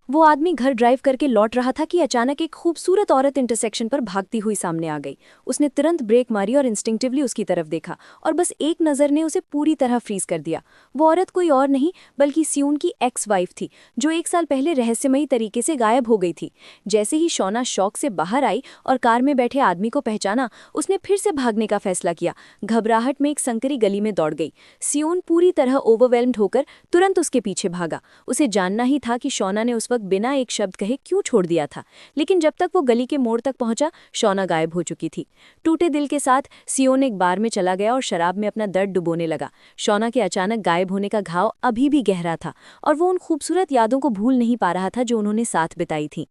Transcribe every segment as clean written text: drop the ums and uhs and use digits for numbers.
वो आदमी घर ड्राइव करके लौट रहा था कि अचानक एक खूबसूरत औरत इंटरसेक्शन पर भागती हुई सामने आ गई। उसने तुरंत ब्रेक मारी और इंस्टिंक्टिवली उसकी तरफ देखा, और बस एक नज़र ने उसे पूरी तरह फ्रीज कर दिया। वो औरत कोई और नहीं बल्कि सियोन की एक्स वाइफ थी, जो 1 साल पहले रहस्यमयी तरीके से गायब हो गई थी। जैसे ही शौना शौक से बाहर आई और कार में बैठे आदमी को पहचाना, उसने फिर से भागने का फैसला किया। घबराहट में एक संकरी गली में दौड़ गई। सियोन पूरी तरह ओवरवेल्म्ड होकर तुरंत उसके पीछे भागा। उसे जानना ही था कि शौना ने उस वक्त बिना एक शब्द कहे क्यों छोड़ दिया था। लेकिन जब तक वो गली के मोड़ तक पहुंचा, शौना गायब हो चुकी थी। टूटे दिल के साथ सियोन एक बार में चला गया और शराब में अपना दर्द डुबोने लगा। शौना के अचानक गायब होने का घाव अभी भी गहरा था, और वो उन खूबसूरत यादों को भूल नहीं पा रहा था जो उन्होंने साथ बिताई थी।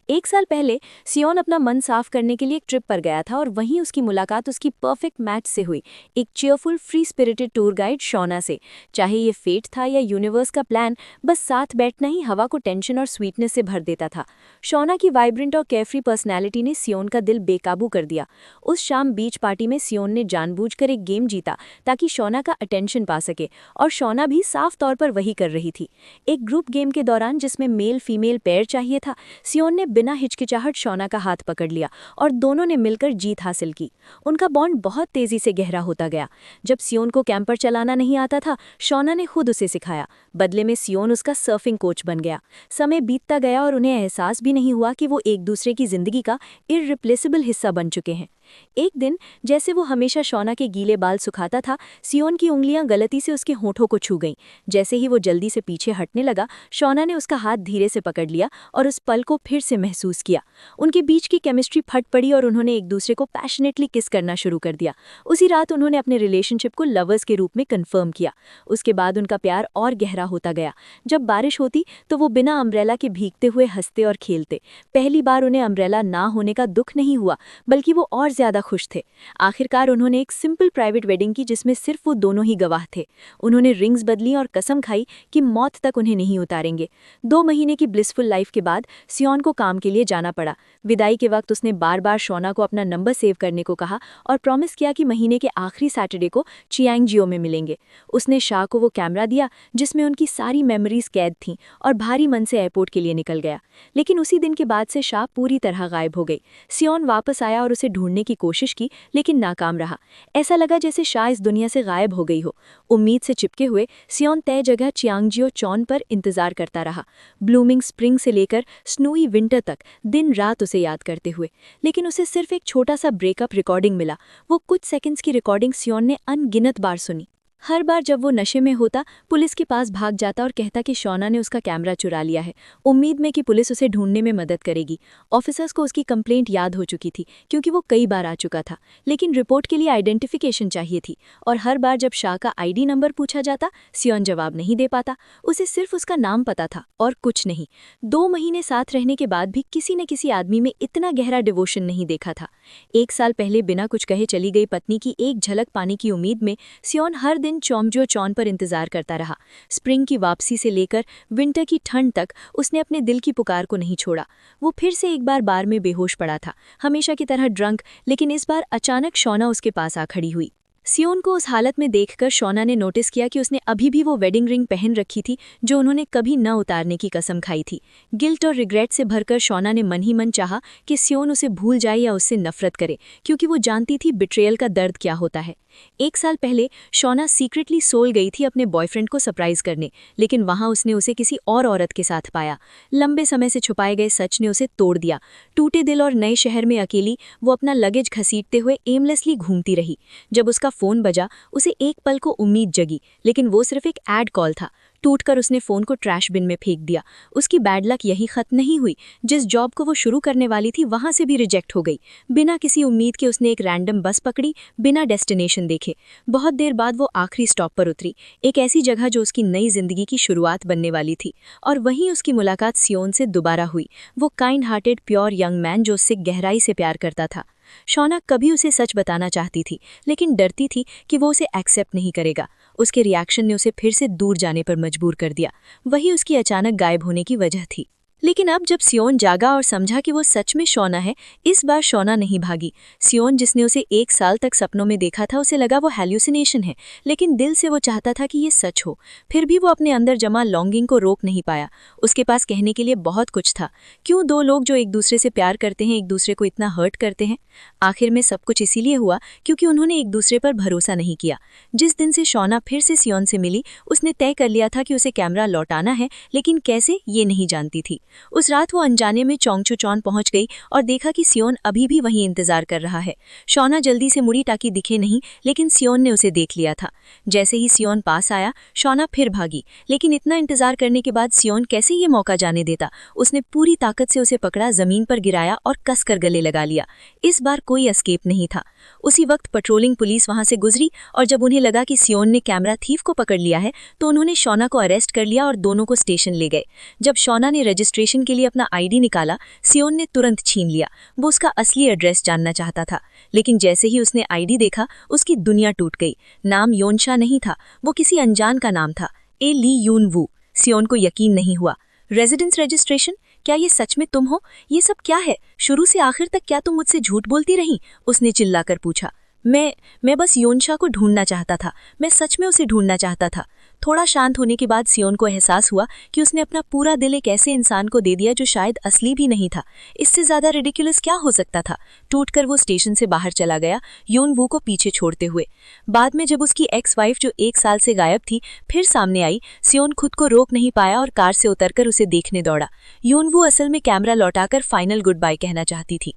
1 साल पहले सियोन अपना मन साफ करने के लिए एक ट्रिप पर गया था, और वहीं उसकी मुलाकात उसकी परफेक्ट मैच से हुई, एक cheerful free spirited tour guide Shauna से। चाहे ये फेट था या यूनिवर्स का प्लान, बस साथ बैठना ही हवा को टेंशन और स्वीटनेस से भर देता था। शौना की वाइब्रेंट और केयरफ्री पर्सनैलिटी ने सियोन का दिल बेकाबू कर दिया। उस शाम बीच पार्टी में सियोन ने जानबूझकर एक गेम जीता ताकि शौना का अटेंशन पा सके, और शौना भी साफ तौर पर वही कर रही थी। एक ग्रुप गेम के दौरान जिसमें मेल फीमेल पेयर चाहिए था, सियोन ने बिना हिचकिचाहट शौना का हाथ पकड़ लिया और दोनों ने मिलकर जीत हासिल की। उनका बॉन्ड बहुत तेजी से गहरा होता गया। जब सियोन को कैंपर चलाना नहीं आता था, शौना ने खुद उसे सिखाया। बदले में सियोन उसका सर्फिंग कोच बन गया। समय बीतता गया और उन्हें एहसास भी नहीं हुआ कि वो एक दूसरे की जिंदगी का इररिप्लेसेबल हिस्सा बन चुके हैं। एक दिन, जैसे वो हमेशा शौना के गीले बाल सुखाता था, सियोन की उंगलियां गलती से उसके होठों को छू गईं। जैसे ही वो जल्दी से पीछे हटने लगा, शौना ने उसका हाथ धीरे से पकड़ लिया और उस पल को फिर से महसूस किया। उनके बीच की केमिस्ट्री फट पड़ी और उन्होंने एक दूसरे को पैशनेटली किस करना शुरू कर दिया। उसी रात उन्होंने अपने रिलेशनशिप को लवर्स के रूप में कंफर्म किया। उसके बाद उनका प्यार और गहरा होता गया। जब बारिश होती तो वो बिना अम्ब्रेला के भीगते हुए हंसते और खेलते। पहली बार उन्हें अम्ब्रेला ना होने का दुख नहीं हुआ, बल्कि वो और ज्यादा खुश थे। आखिरकार उन्होंने एक सिंपल प्राइवेट वेडिंग की जिसमें सिर्फ वो दोनों ही गवाह थे। उन्होंने रिंग्स बदली और कसम खाई कि मौत तक उन्हें नहीं उतारेंगे। 2 महीने की ब्लिसफुल लाइफ के बाद सियोन को काम के लिए जाना पड़ा। विदाई के वक्त उसने बार बार शौना को अपना नंबर सेव करने को कहा और प्रॉमिस किया कि महीने के आखिरी सैटरडे को चियांगजियो में मिलेंगे। उसने शाह को वो कैमरा दिया जिसमें उनकी सारी मेमोरीज कैद थीं, और भारी मन से एयरपोर्ट के लिए निकल गया। लेकिन उसी दिन के बाद से शाह पूरी तरह गायब हो गई। सियोन वापस आया और उसे ढूंढने की कोशिश की, लेकिन नाकाम रहा। ऐसा लगा जैसे शाह इस दुनिया से गायब हो गई हो। उम्मीद से चिपके हुए सियोन तय जगह चियांगजियो चौन पर इंतजार करता रहा, ब्लूमिंग स्प्रिंग से लेकर स्नोई विंटर तक, दिन रात उसे याद करते हुए। लेकिन उसे सिर्फ एक छोटा सा ब्रेकअप रिकॉर्डिंग मिला। वो कुछ सेकंड्स की रिकॉर्डिंग सियोन ने अनगिनत बार सुनी। हर बार जब वो नशे में होता, पुलिस के पास भाग जाता और कहता कि शौना ने उसका कैमरा चुरा लिया है, उम्मीद में कि पुलिस उसे ढूंढने में मदद करेगी। ऑफिसर्स को उसकी कंप्लेंट याद हो चुकी थी, क्योंकि वो कई बार आ चुका था। लेकिन रिपोर्ट के लिए आइडेंटिफिकेशन चाहिए थी, और हर बार जब शाह का आईडी नंबर पूछा जाता, सियोन जवाब नहीं दे पाता। उसे सिर्फ उसका नाम पता था और कुछ नहीं। 2 महीने साथ रहने के बाद भी किसी न किसी आदमी में इतना गहरा डिवोशन नहीं देखा था। 1 साल पहले बिना कुछ कहे चली गई पत्नी की एक झलक पाने की उम्मीद में सियोन हर दिन चोंगजो चौन पर इंतजार करता रहा। स्प्रिंग की वापसी से लेकर विंटर की ठंड तक उसने अपने दिल की पुकार को नहीं छोड़ा। वो फिर से एक बार बार में बेहोश पड़ा था, हमेशा की तरह ड्रंक, लेकिन इस बार अचानक शौना उसके पास आ खड़ी हुई। सियोन को उस हालत में देखकर शौना ने नोटिस किया कि उसने अभी भी वो वेडिंग रिंग पहन रखी थी जो उन्होंने कभी न उतारने की कसम खाई थी। गिल्ट और रिग्रेट से भरकर शौना ने मन ही मन चाहा कि सियोन उसे भूल जाए या उससे नफरत करे, क्योंकि वो जानती थी बिट्रेयल का दर्द क्या होता है। 1 साल पहले शौना सीक्रेटली सोल गई थी अपने बॉयफ्रेंड को सरप्राइज करने, लेकिन वहां उसने उसे किसी और औरत के साथ पाया। लंबे समय से छुपाए गए सच ने उसे तोड़ दिया। टूटे दिल और नए शहर में अकेली वो अपना लगेज घसीटते हुए एमलेसली घूमती रही। जब उसका फोन बजा, उसे एक पल को उम्मीद जगी, लेकिन वो सिर्फ एक एड कॉल था। टूटकर उसने फोन को ट्रैश बिन में फेंक दिया। उसकी बैड लक यही खत्म नहीं हुई, जिस जॉब को वो शुरू करने वाली थी वहां से भी रिजेक्ट हो गई। बिना किसी उम्मीद के उसने एक रैंडम बस पकड़ी, बिना डेस्टिनेशन देखे। बहुत देर बाद वो आखिरी स्टॉप पर उतरी, एक ऐसी जगह जो उसकी नई जिंदगी की शुरुआत बनने वाली थी। और वहीं उसकी मुलाकात सियोन से दोबारा हुई, वो kind hearted pure young man जो उससे गहराई से प्यार करता था। शौना कभी उसे सच बताना चाहती थी, लेकिन डरती थी कि वो उसे एक्सेप्ट नहीं करेगा। उसके रिएक्शन ने उसे फिर से दूर जाने पर मजबूर कर दिया। वही उसकी अचानक गायब होने की वजह थी। लेकिन अब जब सियोन जागा और समझा कि वो सच में शोना है, इस बार शोना नहीं भागी। सियोन जिसने उसे 1 साल तक सपनों में देखा था, उसे लगा वो हैल्यूसिनेशन है, लेकिन दिल से वो चाहता था कि ये सच हो। फिर भी वो अपने अंदर जमा लॉन्गिंग को रोक नहीं पाया। उसके पास कहने के लिए बहुत कुछ था। क्यों दो लोग जो एक दूसरे से प्यार करते हैं एक दूसरे को इतना हर्ट करते हैं? आखिर में सब कुछ इसीलिए हुआ क्योंकि उन्होंने एक दूसरे पर भरोसा नहीं किया। जिस दिन से शोना फिर से सियोन से मिली, उसने तय कर लिया था कि उसे कैमरा लौटाना है, लेकिन कैसे ये नहीं जानती थी। उस रात वो अनजाने में चोंगचुचौन पहुंच गई और देखा कि सियोन अभी भी वहीं इंतजार कर रहा है। शोना जल्दी से मुड़ी ताकि दिखे नहीं, लेकिन सियोन ने उसे देख लिया था। जैसे ही सियोन पास आया, शोना फिर भागी, लेकिन इतना इंतजार करने के बाद सियोन कैसे ये मौका जाने देता। उसने पूरी ताकत से उसे पकड़ा, जमीन पर गिराया और कसकर गले लगा लिया। इस बार कोई एस्केप नहीं था। उसी वक्त पेट्रोलिंग पुलिस वहां से गुजरी और जब उन्हें लगा कि सियोन ने कैमरा थीफ को पकड़ लिया है, तो उन्होंने शोना को अरेस्ट कर लिया और दोनों को स्टेशन ले गए। जब शोना ने रजिस्ट्रेशन के लिए अपना आईडी निकाला, सियोन ने तुरंत छीन लिया। वो उसका असली एड्रेस जानना चाहता था, लेकिन जैसे ही उसने आईडी देखा, उसकी दुनिया टूट गई। नाम योनशा नहीं था, वो किसी अनजान का नाम था, ए ली यून वू। सियोन को यकीन नहीं हुआ। Residence registration? क्या ये सच में तुम हो? ये सब क्या है? शुरू से आखिर तक क्या तुम मुझसे झूठ बोलती रही? उसने चिल्लाकर पूछा। मैं बस योनशा को ढूंढना चाहता था। मैं सच में उसे ढूंढना चाहता था। थोड़ा शांत होने के बाद सियोन को एहसास हुआ कि उसने अपना पूरा दिल एक ऐसे इंसान को दे दिया जो शायद असली भी नहीं था। इससे ज्यादा रिडिकुलस क्या हो सकता था? टूटकर वो स्टेशन से बाहर चला गया, यून वू को पीछे छोड़ते हुए। बाद में जब उसकी एक्स वाइफ जो 1 साल से गायब थी फिर सामने आई, सियोन खुद को रोक नहीं पाया और कार से उतरकर उसे देखने दौड़ा। यून वू असल में कैमरा लौटाकर फाइनल गुड बाय कहना चाहती थी।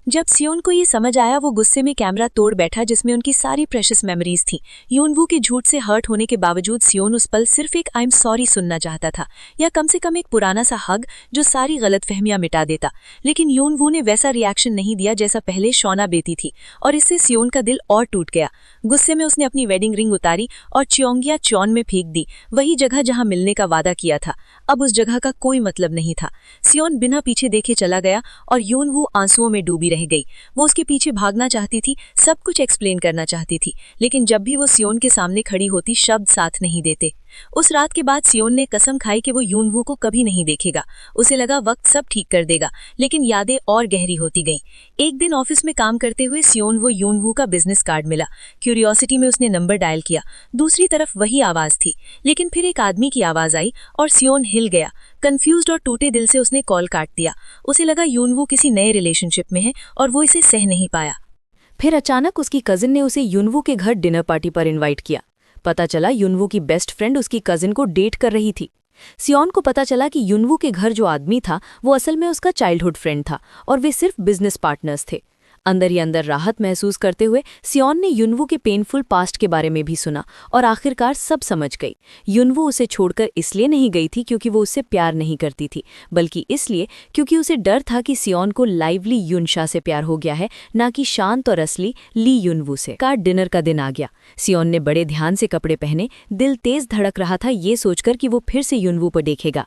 जब सियोन को ये समझ आया, वो गुस्से में कैमरा तोड़ बैठा जिसमें उनकी सारी प्रेशियस मेमोरीज थी। यूनवू के झूठ से हर्ट होने के बावजूद सियोन उस पल सिर्फ एक आई एम सॉरी सुनना चाहता था, या कम से कम एक पुराना सा हग जो सारी गलतफहमियां मिटा देता। लेकिन यूनवू ने वैसा रिएक्शन नहीं दिया जैसा पहले शोना देती थी, और इससे सियोन का दिल और टूट गया। गुस्से में उसने अपनी वेडिंग रिंग उतारी और चियोंगिया चौन में फेंक दी, वही जगह जहां मिलने का वादा किया था। अब उस जगह का कोई मतलब नहीं था। सियोन बिना पीछे देखे चला गया और यूनवू आंसुओं में डूबी रह गई। वो उसके पीछे भागना चाहती थी, सब कुछ एक्सप्लेन करना चाहती थी, लेकिन जब भी वो सियोन के सामने खड़ी होती शब्द साथ नहीं देते। उस रात के बाद सियोन ने कसम खाई कि वो यूनवू को कभी नहीं देखेगा। उसे लगा वक्त सब ठीक कर देगा, लेकिन यादें और गहरी होती गईं। एक दिन ऑफिस में काम करते हुए सियोन वो यूनवू का बिजनेस कार्ड मिला। क्यूरियोसिटी में उसने नंबर डायल किया। दूसरी तरफ वही आवाज थी, लेकिन फिर एक आदमी की आवाज आई और सियोन हिल गया। कंफ्यूज्ड और टूटे दिल से उसने कॉल काट दिया। उसे लगा यूनवू किसी नए रिलेशनशिप में है और वो इसे सह नहीं पाया। फिर अचानक उसकी कजिन ने उसे यूनवू के घर डिनर पार्टी पर इनवाइट किया। पता चला यूनवू की बेस्ट फ्रेंड उसकी कजिन को डेट कर रही थी। सियोन को पता चला कि यूनवू के घर जो आदमी था वो असल में उसका चाइल्डहुड फ्रेंड था और वे सिर्फ बिजनेस पार्टनर्स थे। अंदर ही अंदर राहत महसूस करते हुए सियोन ने यूनवू के पेनफुल पास्ट के बारे में भी सुना और आखिरकार सब समझ गई। यूनवू उसे छोड़कर इसलिए नहीं गई थी क्योंकि वो उससे प्यार नहीं करती थी, बल्कि इसलिए क्योंकि उसे डर था कि सियोन को लाइवली यूनशा से प्यार हो गया है, ना कि शांत और असली ली यूनवू से। कार डिनर का दिन आ गया। सियोन ने बड़े ध्यान से कपड़े पहने, दिल तेज धड़क रहा था ये सोचकर कि वो फिर से यूनवू पर देखेगा।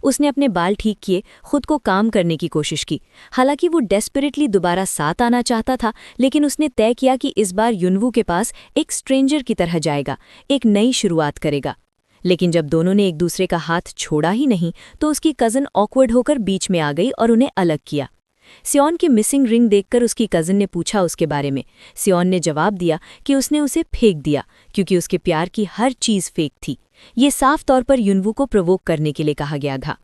उसने अपने बाल ठीक किए, खुद को काम करने की कोशिश की। हालांकि वो डेस्परेटली दोबारा साथ आना चाहता था, लेकिन उसने तय किया कि इस बार यूनवू के पास एक स्ट्रेंजर की तरह जाएगा, एक नई शुरुआत करेगा। लेकिन जब दोनों ने एक दूसरे का हाथ छोड़ा ही नहीं, तो उसकी कज़न ऑकवर्ड होकर बीच में आ गई और उन्हें अलग किया। सियोन की मिसिंग रिंग देखकर उसकी कज़न ने पूछा उसके बारे में। सियोन ने जवाब दिया कि उसने उसे फेंक दिया क्योंकि उसके प्यार की हर चीज़ फेक थी। ये साफ तौर पर यूनवू को प्रोवोक करने के लिए कहा गया था।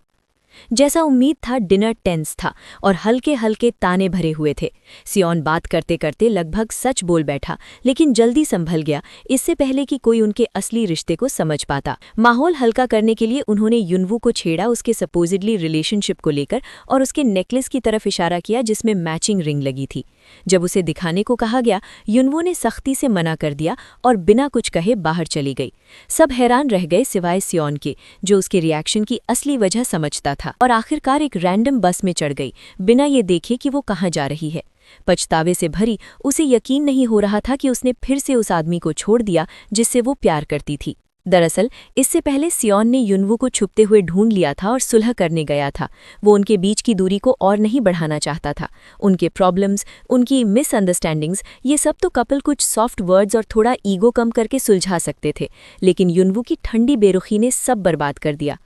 जैसा उम्मीद था, डिनर टेंस था और हल्के हल्के ताने भरे हुए थे। सियोन बात करते करते लगभग सच बोल बैठा, लेकिन जल्दी संभल गया, इससे पहले कि कोई उनके असली रिश्ते को समझ पाता। माहौल हल्का करने के लिए उन्होंने यूनवू को छेड़ा उसके सपोजिडली रिलेशनशिप को लेकर और उसके नेकलेस की तरफ इशारा किया जिसमें मैचिंग रिंग लगी थी। जब उसे दिखाने को कहा गया, यूनवू ने सख्ती से मना कर दिया और बिना कुछ कहे बाहर चली गई। सब हैरान रह गए सिवाय सियोन के, जो उसके रिएक्शन की असली वजह समझता था, और आखिरकार एक रैंडम बस में चढ़ गई बिना ये देखे कि वो कहाँ जा रही है। पछतावे से भरी, उसे यकीन नहीं हो रहा था कि उसने फिर से उस आदमी को छोड़ दिया जिससे वो प्यार करती थी। दरअसल इससे पहले सियोन ने यूनवू को छुपते हुए ढूंढ लिया था और सुलह करने गया था। वो उनके बीच की दूरी को और नहीं बढ़ाना चाहता था। उनके प्रॉब्लम्स, उनकी मिसअंडरस्टैंडिंग्स, ये सब तो कपल कुछ सॉफ्ट वर्ड्स और थोड़ा ईगो कम करके सुलझा सकते थे, लेकिन यूनवू की ठंडी बेरुखी ने सब बर्बाद कर दिया।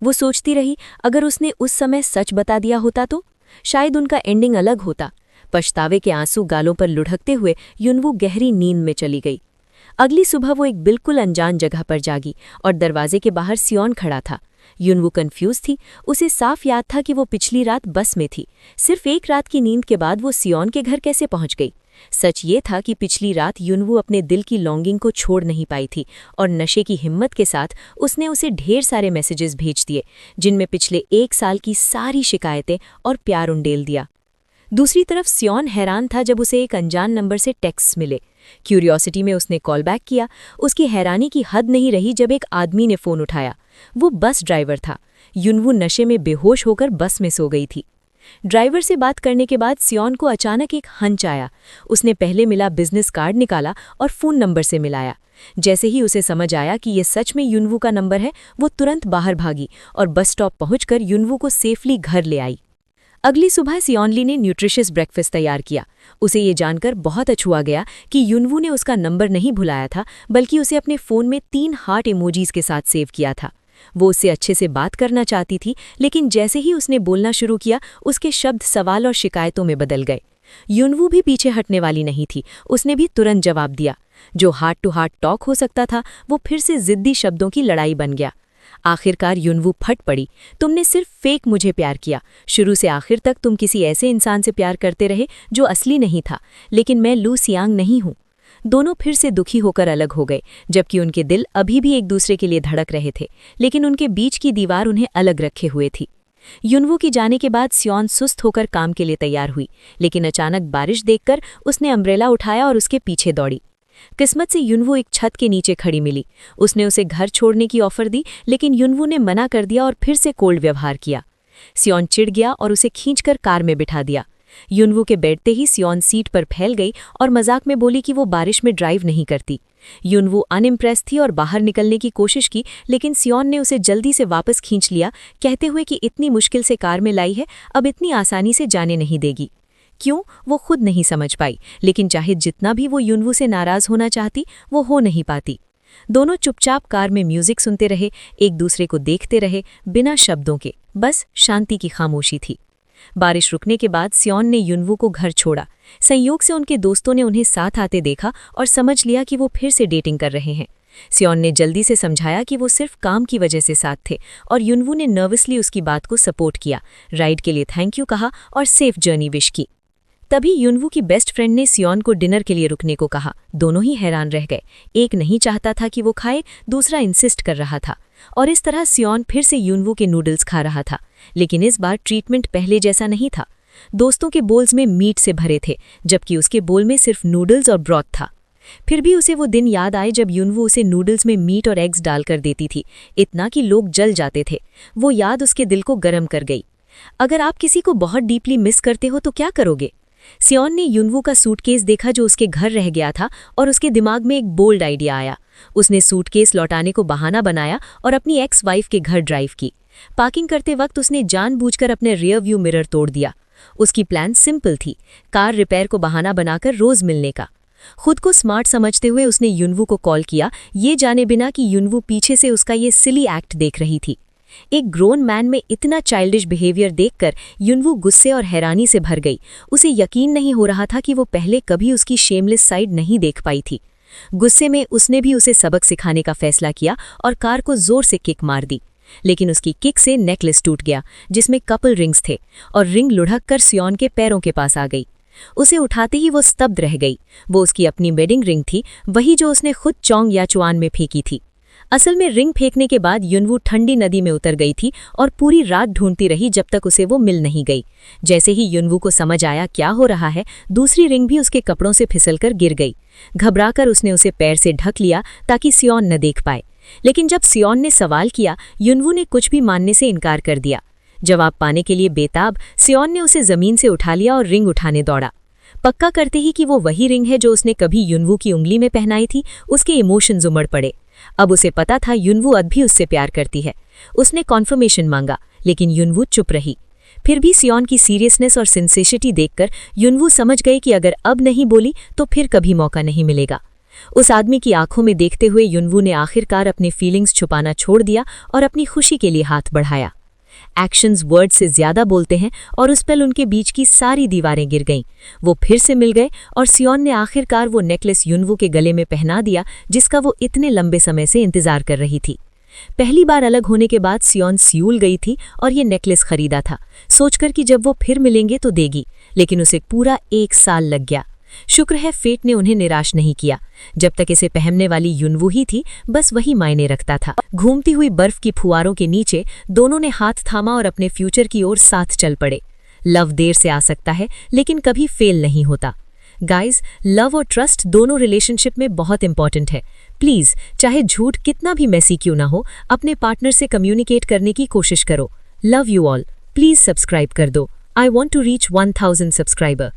वो सोचती रही, अगर उसने उस समय सच बता दिया होता तो शायद उनका एंडिंग अलग होता। पछतावे के आंसू गालों पर लुढ़कते हुए युनवू गहरी नींद में चली गई। अगली सुबह वो एक बिल्कुल अनजान जगह पर जागी और दरवाजे के बाहर सियोन खड़ा था। युनवू कंफ्यूज थी। उसे साफ याद था कि वो पिछली रात बस में थी। सिर्फ एक रात की नींद के बाद वो सियोन के घर कैसे पहुंच गई? सच ये था कि पिछली रात युनवू अपने दिल की लॉन्गिंग को छोड़ नहीं पाई थी और नशे की हिम्मत के साथ उसने उसे ढेर सारे मैसेजेस भेज दिए, जिनमें पिछले 1 साल की सारी शिकायतें और प्यार उंडेल दिया। दूसरी तरफ सियोन हैरान था जब उसे एक अनजान नंबर से टेक्स्ट मिले। क्यूरियोसिटी में उसने कॉल बैक किया। उसकी हैरानी की हद नहीं रही जब एक आदमी ने फ़ोन उठाया। वो बस ड्राइवर था। युनवू नशे में बेहोश होकर बस में सो गई थी। ड्राइवर से बात करने के बाद सियोन को अचानक एक हंच आया। उसने पहले मिला बिजनेस कार्ड निकाला और फ़ोन नंबर से मिलाया। जैसे ही उसे समझ आया कि ये सच में युनवू का नंबर है, वो तुरंत बाहर भागी और बस स्टॉप पहुंचकर युनवू को सेफली घर ले आई। अगली सुबह सियोनली ने न्यूट्रिशियस ब्रेकफास्ट तैयार किया। उसे ये जानकर बहुत अछूआ गया कि युनवू ने उसका नंबर नहीं भुलाया था, बल्कि उसे अपने फ़ोन में 3 हार्ट इमोजीज के साथ सेव किया था। वो उससे अच्छे से बात करना चाहती थी, लेकिन जैसे ही उसने बोलना शुरू किया, उसके शब्द सवाल और शिकायतों में बदल गए। युनवू भी पीछे हटने वाली नहीं थी। उसने भी तुरंत जवाब दिया। जो हार्ट टू हार्ट टॉक हो सकता था, वो फिर से जिद्दी शब्दों की लड़ाई बन गया। आखिरकार युनवू फट पड़ी। तुमने सिर्फ फेक मुझे प्यार किया। शुरू से आखिर तक तुम किसी ऐसे इंसान से प्यार करते रहे जो असली नहीं था, लेकिन मैं लू सियांग नहीं हूँ। दोनों फिर से दुखी होकर अलग हो गए, जबकि उनके दिल अभी भी एक दूसरे के लिए धड़क रहे थे, लेकिन उनके बीच की दीवार उन्हें अलग रखे हुए थी। युनवू की जाने के बाद सियोन सुस्त होकर काम के लिए तैयार हुई, लेकिन अचानक बारिश देखकर उसने अम्ब्रेला उठाया और उसके पीछे दौड़ी। किस्मत से युनवू एक छत के नीचे खड़ी मिली। उसने उसे घर छोड़ने की ऑफर दी, लेकिन युनवू ने मना कर दिया और फिर से कोल्ड व्यवहार किया। सियोन चिढ़ गया और उसे खींचकर कार में बिठा दिया। युनवू के बैठते ही सियोन सीट पर फैल गई और मजाक में बोली कि वो बारिश में ड्राइव नहीं करती। युनवू अनइम्प्रेस थी और बाहर निकलने की कोशिश की, लेकिन सियोन ने उसे जल्दी से वापस खींच लिया, कहते हुए कि इतनी मुश्किल से कार में लाई है, अब इतनी आसानी से जाने नहीं देगी। क्यों, वो खुद नहीं समझ पाई, लेकिन चाहे जितना भी वो युनवू से नाराज होना चाहती, वो हो नहीं पाती। दोनों चुपचाप कार में म्यूजिक सुनते रहे, एक दूसरे को देखते रहे, बिना शब्दों के, बस शांति की खामोशी थी। बारिश रुकने के बाद सियोन ने युनवू को घर छोड़ा। संयोग से उनके दोस्तों ने उन्हें साथ आते देखा और समझ लिया कि वो फिर से डेटिंग कर रहे हैं। सियोन ने जल्दी से समझाया कि वो सिर्फ काम की वजह से साथ थे, और युनवू ने नर्वसली उसकी बात को सपोर्ट किया, राइड के लिए थैंक यू कहा और सेफ जर्नी विश की। तभी युनवू की बेस्ट फ्रेंड ने सियोन को डिनर के लिए रुकने को कहा। दोनों ही हैरान रह गए। एक नहीं चाहता था कि वो खाए, दूसरा इंसिस्ट कर रहा था, और इस तरह सियोन फिर से युनवू के नूडल्स खा रहा था, लेकिन इस बार ट्रीटमेंट पहले जैसा नहीं था। दोस्तों के बोल्स में मीट से भरे थे, जबकि उसके बोल में सिर्फ नूडल्स और ब्रॉथ था। फिर भी उसे वो दिन याद आए जब युनवू उसे नूडल्स में मीट और एग्स डालकर देती थी, इतना कि लोग जल जाते थे। वो याद उसके दिल को गर्म कर गई। अगर आप किसी को बहुत डीपली मिस करते हो तो क्या करोगे? सियोन ने युनवू का सूटकेस देखा जो उसके घर रह गया था, और उसके दिमाग में एक बोल्ड आइडिया आया। उसने सूटकेस लौटाने को बहाना बनाया और अपनी एक्स वाइफ के घर ड्राइव की। पार्किंग करते वक्त उसने जानबूझकर अपने रियर व्यू मिरर तोड़ दिया। उसकी प्लान सिंपल थी, कार रिपेयर को बहाना बनाकर रोज मिलने का। खुद को स्मार्ट समझते हुए उसने युनवू को कॉल किया, ये जाने बिना कि युनवू पीछे से उसका ये सिली एक्ट देख रही थी। एक ग्रोन मैन में इतना चाइल्डिश बिहेवियर देखकर युनवू गुस्से और हैरानी से भर गई। उसे यकीन नहीं हो रहा था कि वो पहले कभी उसकी शेमलेस साइड नहीं देख पाई थी। गुस्से में उसने भी उसे सबक सिखाने का फैसला किया और कार को जोर से किक मार दी, लेकिन उसकी किक से नेकलेस टूट गया जिसमें कपल रिंग्स थे, और रिंग लुढ़क कर सियोन के पैरों के पास आ गई। उसे उठाते ही वो स्तब्ध रह गई। वो उसकी अपनी वेडिंग रिंग थी, वही जो उसने खुद चोंग याचुआन में फेंकी थी। असल में रिंग फेंकने के बाद युनवू ठंडी नदी में उतर गई थी और पूरी रात ढूंढती रही जब तक उसे वो मिल नहीं गई। जैसे ही युनवू को समझ आया क्या हो रहा है, दूसरी रिंग भी उसके कपड़ों से फिसलकर गिर गई। घबराकर उसने उसे पैर से ढक लिया ताकि सियोन न देख पाए, लेकिन जब सियोन ने सवाल किया, युनवू ने कुछ भी मानने से इनकार कर दिया। जवाब पाने के लिए बेताब सियोन ने उसे जमीन से उठा लिया और रिंग उठाने दौड़ा। पक्का करते ही कि वो वही रिंग है जो उसने कभी युनवू की उंगली में पहनाई थी, उसके इमोशंस उमड़ पड़े। अब उसे पता था युनवू अब भी उससे प्यार करती है। उसने कॉन्फर्मेशन मांगा, लेकिन युनवू चुप रही। फिर भी सियोन की सीरियसनेस और सिंसियरिटी देखकर युनवू समझ गई कि अगर अब नहीं बोली तो फिर कभी मौका नहीं मिलेगा। उस आदमी की आंखों में देखते हुए युनवू ने आखिरकार अपने फीलिंग्स छुपाना छोड़ दिया और अपनी खुशी के लिए हाथ बढ़ाया। एक्शंस वर्ड से ज्यादा बोलते हैं और उस पल उनके बीच की सारी दीवारें गिर गईं। वो फिर से मिल गए और सियोन ने आखिरकार वो नेकलेस युनवू के गले में पहना दिया जिसका वो इतने लंबे समय से इंतजार कर रही थी। पहली बार अलग होने के बाद सियोन सियूल गई थी और ये नेकलेस खरीदा था, सोचकर कि जब वो फिर मिलेंगे तो देगी, लेकिन उसे पूरा 1 साल लग गया। शुक्र है फेट ने उन्हें निराश नहीं किया। जब तक इसे पहनने वाली युनवू ही थी, बस वही मायने रखता था। घूमती हुई बर्फ की फुहारों के नीचे दोनों ने हाथ थामा और अपने फ्यूचर की ओर साथ चल पड़े। लव देर से आ सकता है लेकिन कभी फेल नहीं होता। गाइज, लव और ट्रस्ट दोनों रिलेशनशिप में बहुत इंपॉर्टेंट है। प्लीज, चाहे झूठ कितना भी मैसी क्यों ना हो, अपने पार्टनर से कम्युनिकेट करने की कोशिश करो। Love you all. Please subscribe कर दो। I want to reach 1000 subscriber.